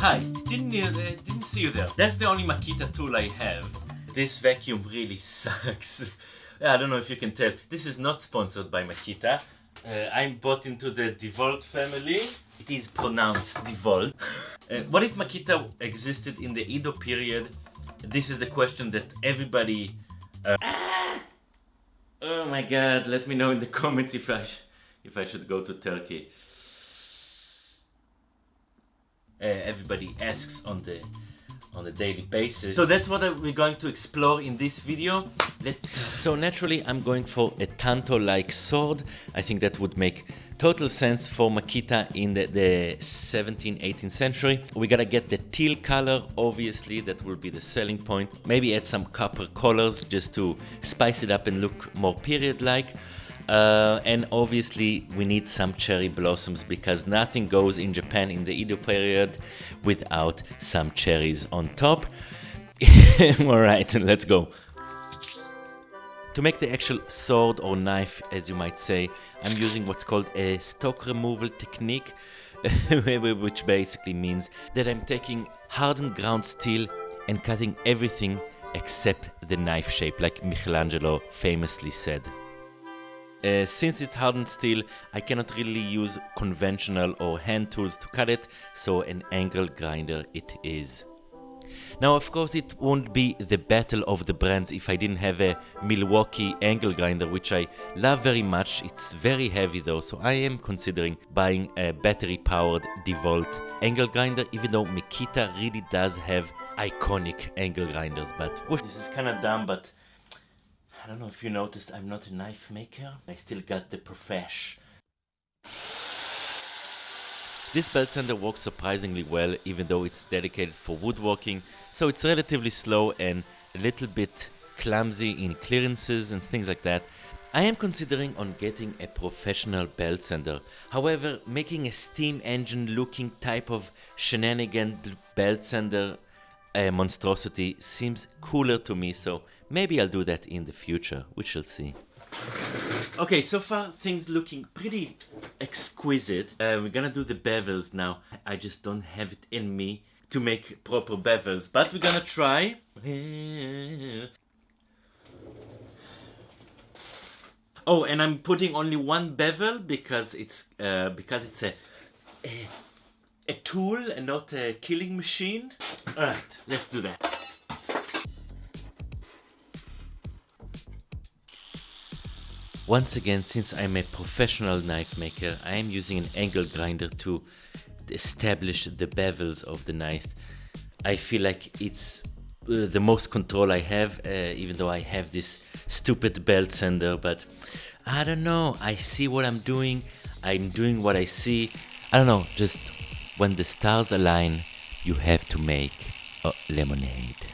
Hi, didn't see you there. That's the only Makita tool I have. This vacuum really sucks. I don't know if you can tell. This is not sponsored by Makita. I'm bought into the DeWalt family. It is pronounced DeWalt. What if Makita existed in the Edo period? This is the question that everybody... Oh my god, let me know in the comments if I should go to Turkey. Everybody asks on the daily basis. So that's what we're going to explore in this video. So naturally I'm going for a tanto-like sword. I think that would make total sense for Makita in the 17th, 18th century. We gotta get the teal color, obviously, that will be the selling point. Maybe add some copper colors just to spice it up and look more period-like. And obviously we need some cherry blossoms because nothing goes in Japan in the Edo period without some cherries on top. Alright, let's go. To make the actual sword or knife, as you might say, I'm using what's called a stock removal technique, which basically means that I'm taking hardened ground steel and cutting everything except the knife shape, like Michelangelo famously said. Since it's hardened steel, I cannot really use conventional or hand tools to cut it, so an angle grinder it is. Now, of course, it won't be the battle of the brands if I didn't have a Milwaukee angle grinder, which I love very much. It's very heavy though, so I am considering buying a battery-powered DeWalt angle grinder, even though Makita really does have iconic angle grinders. But this is kind of dumb, but I don't know if you noticed, I'm not a knife maker. I still got the profesh. This belt sander works surprisingly well, even though it's dedicated for woodworking, so it's relatively slow and a little bit clumsy in clearances and things like that. I am considering on getting a professional belt sander. However, making a steam engine looking type of shenanigan belt sander monstrosity seems cooler to me, so maybe I'll do that in the future. We shall see. Okay, so far things looking pretty exquisite. We're gonna do the bevels now. I just don't have it in me to make proper bevels, but we're gonna try. Oh, and I'm putting only one bevel because it's a tool and not a killing machine. Alright, let's do that. Once again, since I'm a professional knife maker, I am using an angle grinder to establish the bevels of the knife. I feel like it's the most control I have, even though I have this stupid belt sander, but I don't know, I see what I'm doing what I see. I don't know, just when the stars align, you have to make lemonade.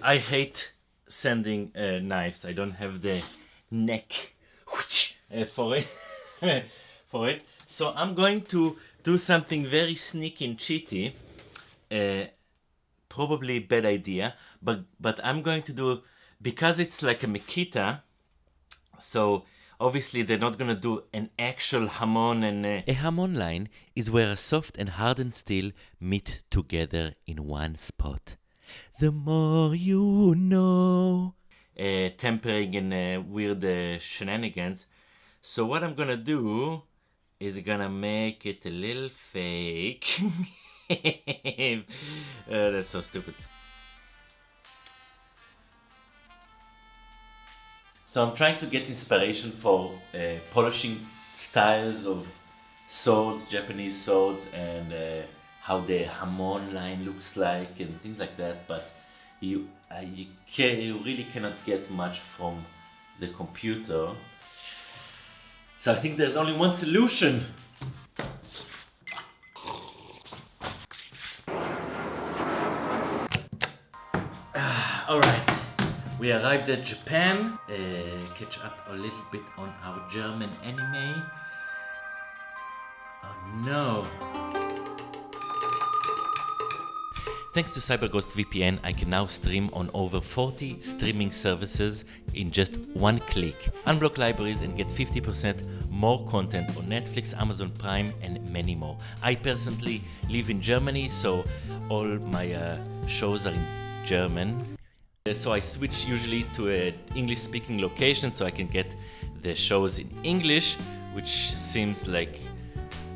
I hate sanding knives. I don't have the neck for it. So I'm going to do something very sneaky and cheaty. Probably a bad idea, but I'm going to do, because it's like a Makita, so obviously they're not gonna do an actual hamon and a hamon line is where a soft and hardened steel meet together in one spot. The more you know. Tempering and weird shenanigans. So what I'm gonna do is gonna make it a little fake. That's so stupid. So I'm trying to get inspiration for polishing styles of swords, Japanese swords, and how the hamon line looks like and things like that, but you really cannot get much from the computer. So I think there's only one solution. Alright, we arrived at Japan. Catch up a little bit on our German anime. Oh no. Thanks to CyberGhost VPN, I can now stream on over 40 streaming services in just one click. Unblock libraries and get 50% more content on Netflix, Amazon Prime, and many more. I personally live in Germany, so all my shows are in German. So I switch usually to an English-speaking location so I can get the shows in English, which seems like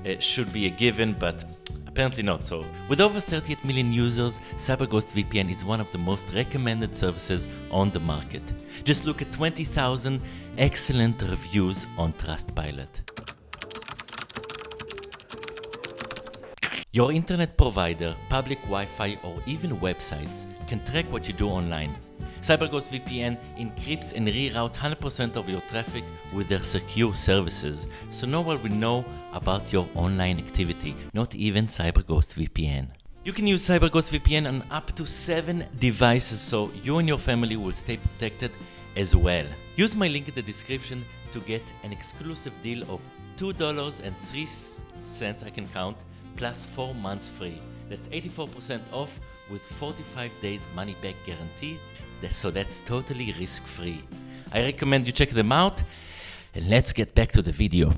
it should be a given, but apparently not. So with over 38 million users, CyberGhost VPN is one of the most recommended services on the market. Just look at 20,000 excellent reviews on Trustpilot. Your internet provider, public Wi-Fi, or even websites can track what you do online. CyberGhost VPN encrypts and reroutes 100% of your traffic with their secure services, so no one will know about your online activity, not even CyberGhost VPN. You can use CyberGhost VPN on up to 7 devices, so you and your family will stay protected as well. Use my link in the description to get an exclusive deal of $2.03, I can count, plus 4 months free. That's 84% off with 45 days money back guarantee. So that's totally risk-free. I recommend you check them out, and let's get back to the video.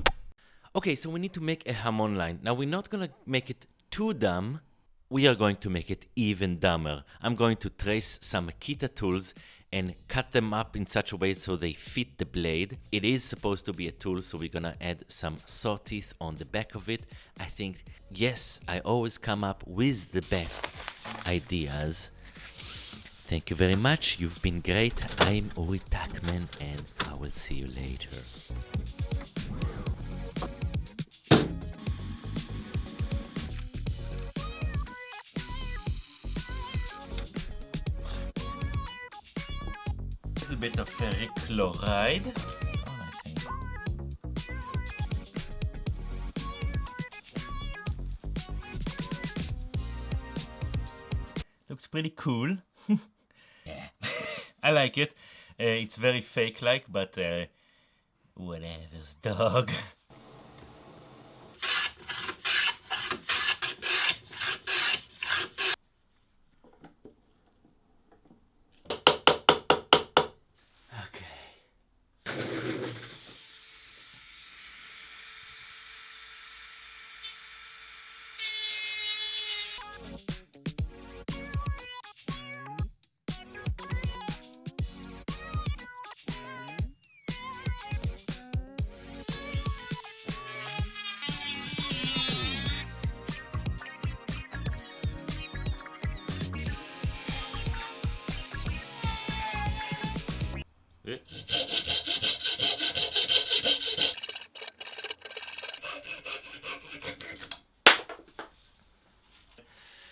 Okay, so we need to make a hamon line. Now we're not gonna make it too dumb, we are going to make it even dumber. I'm going to trace some Makita tools and cut them up in such a way so they fit the blade. It is supposed to be a tool, so we're gonna add some saw teeth on the back of it. I think, yes, I always come up with the best ideas. Thank you very much. You've been great. I'm urituchman, and I will see you later. A little bit of ferric chloride. Looks pretty cool. Yeah, I like it. It's very fake-like, but whatever's, dog.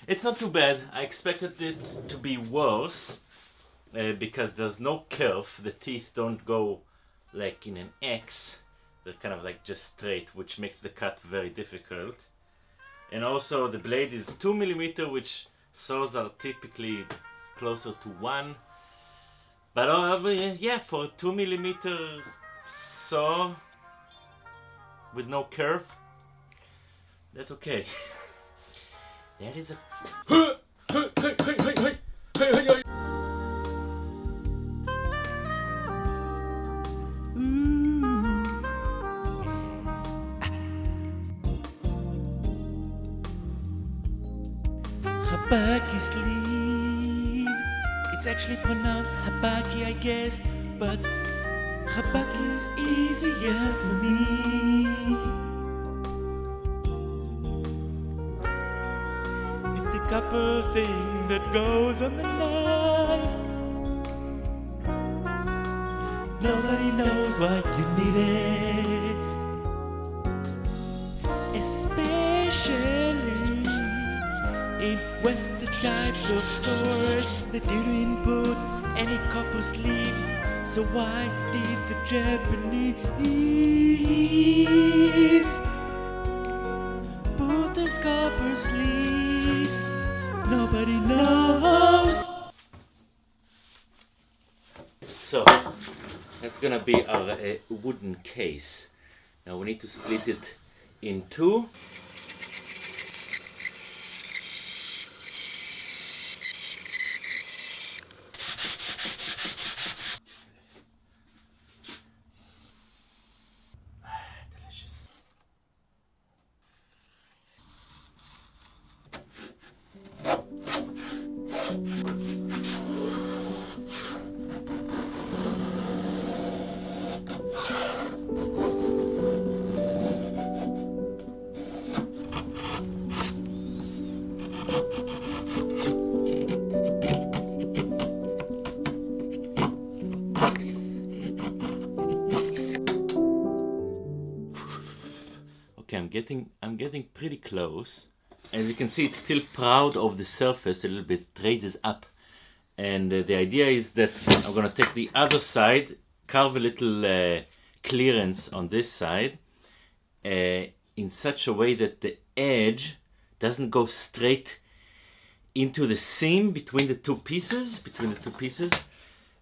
It's not too bad. I expected it to be worse because there's no curve. The teeth don't go like in an X. They're kind of like just straight, which makes the cut very difficult. And also the blade is 2mm, which saws are typically closer to 1. But yeah, for a 2mm saw with no curve, that's okay. That is a... Habaki sleeve. It's actually pronounced habaki, I guess, but habaki is easier for me. It's the copper thing that goes on the knife. Nobody knows why you need it, especially in Western types of swords that didn't put any copper sleeves. So why did the Japanese put these copper sleeves? Nobody knows. So that's gonna be our wooden case. Now we need to split it in two. getting pretty close. As you can see, it's still proud of the surface, a little bit raises up. And the idea is that I'm gonna take the other side, carve a little clearance on this side in such a way that the edge doesn't go straight into the seam between the two pieces.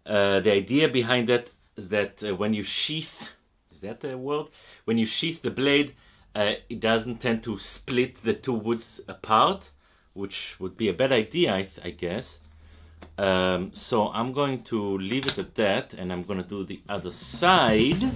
The idea behind that is that when you sheath, is that a word? When you sheath the blade, it doesn't tend to split the two woods apart, which would be a bad idea, I guess. So I'm going to leave it at that, and I'm going to do the other side.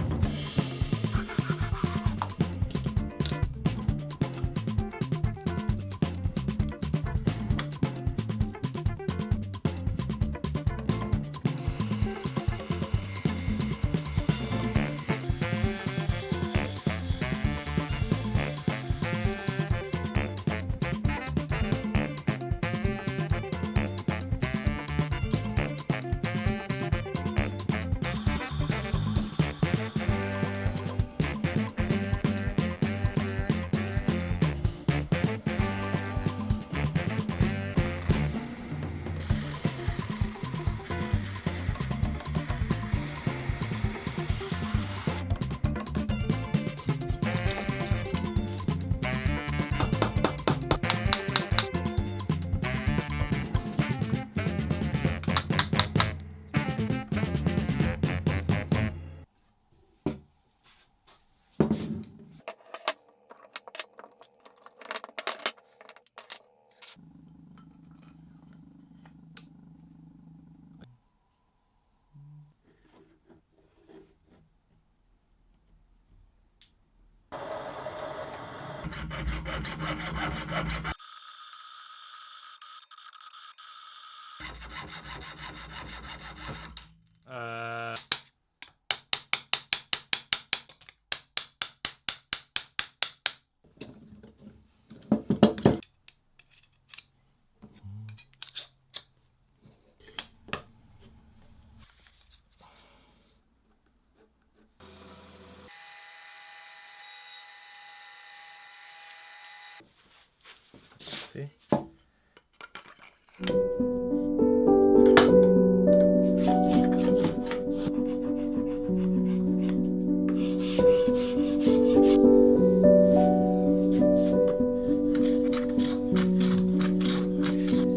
See?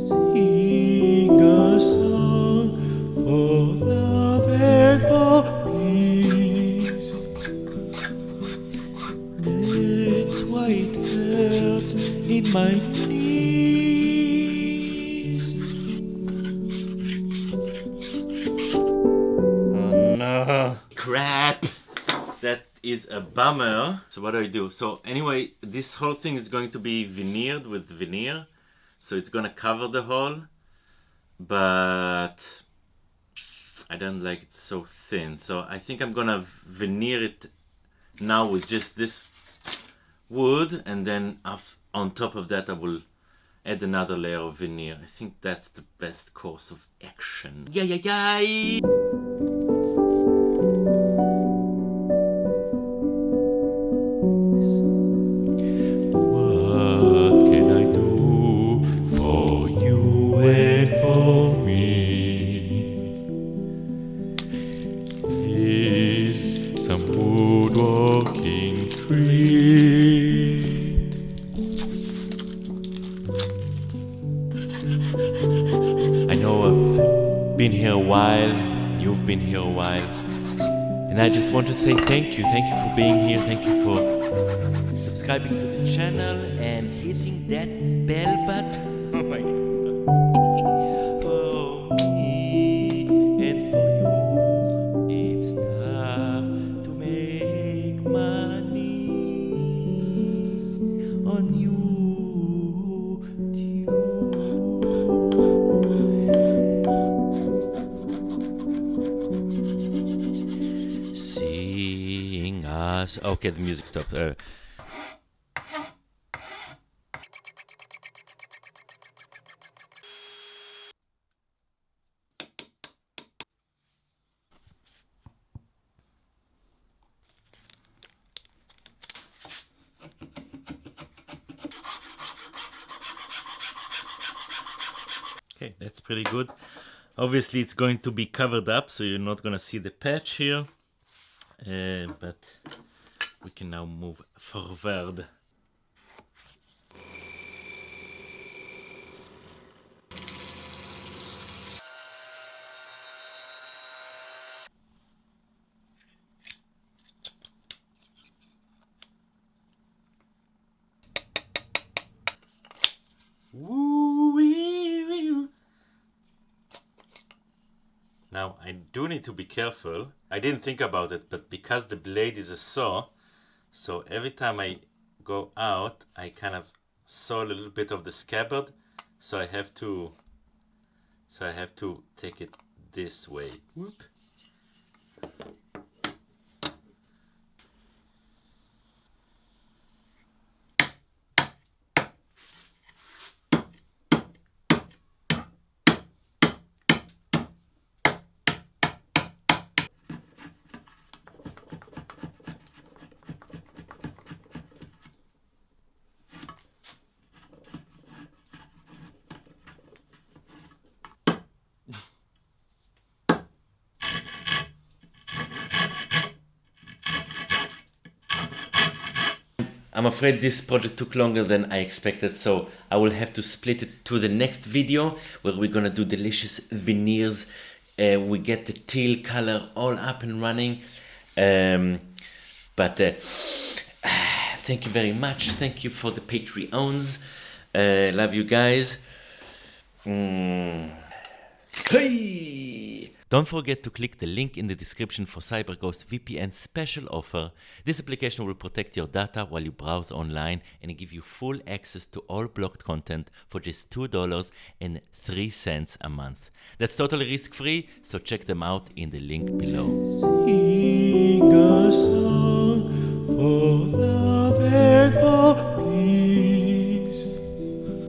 Sing a song for love and for peace. That's why it hurts in my knees. Oh no. Crap! That is a bummer. So what do? So anyway, this whole thing is going to be veneered with veneer. So it's gonna cover the hole. But I don't like it so thin. So I think I'm gonna veneer it now with just this wood. And then on top of that I will add another layer of veneer. I think that's the best course of action. Yay! What can I do for you and for me? Is some woodworking treat? I know I've been here a while, you've been here a while, and I just want to say thank you for being here, thank you for subscribing to the channel and hitting that bell button. Oh my god. For me and for you, it's tough to make money on YouTube. Seeing us. Okay, the music stopped. Okay, that's pretty good. Obviously it's going to be covered up, so you're not gonna see the patch here, but we can now move forward. Now I do need to be careful. I didn't think about it, but because the blade is a saw, so every time I go out, I kind of saw a little bit of the scabbard. So I have to take it this way. Whoop. I'm afraid this project took longer than I expected, so I will have to split it to the next video where we're gonna do delicious veneers. We get the teal color all up and running. But thank you very much. Thank you for the Patreons. Love you guys. Hey! Don't forget to click the link in the description for CyberGhost VPN's special offer. This application will protect your data while you browse online and give you full access to all blocked content for just $2.03 a month. That's totally risk-free, so check them out in the link below. Sing a song for love and for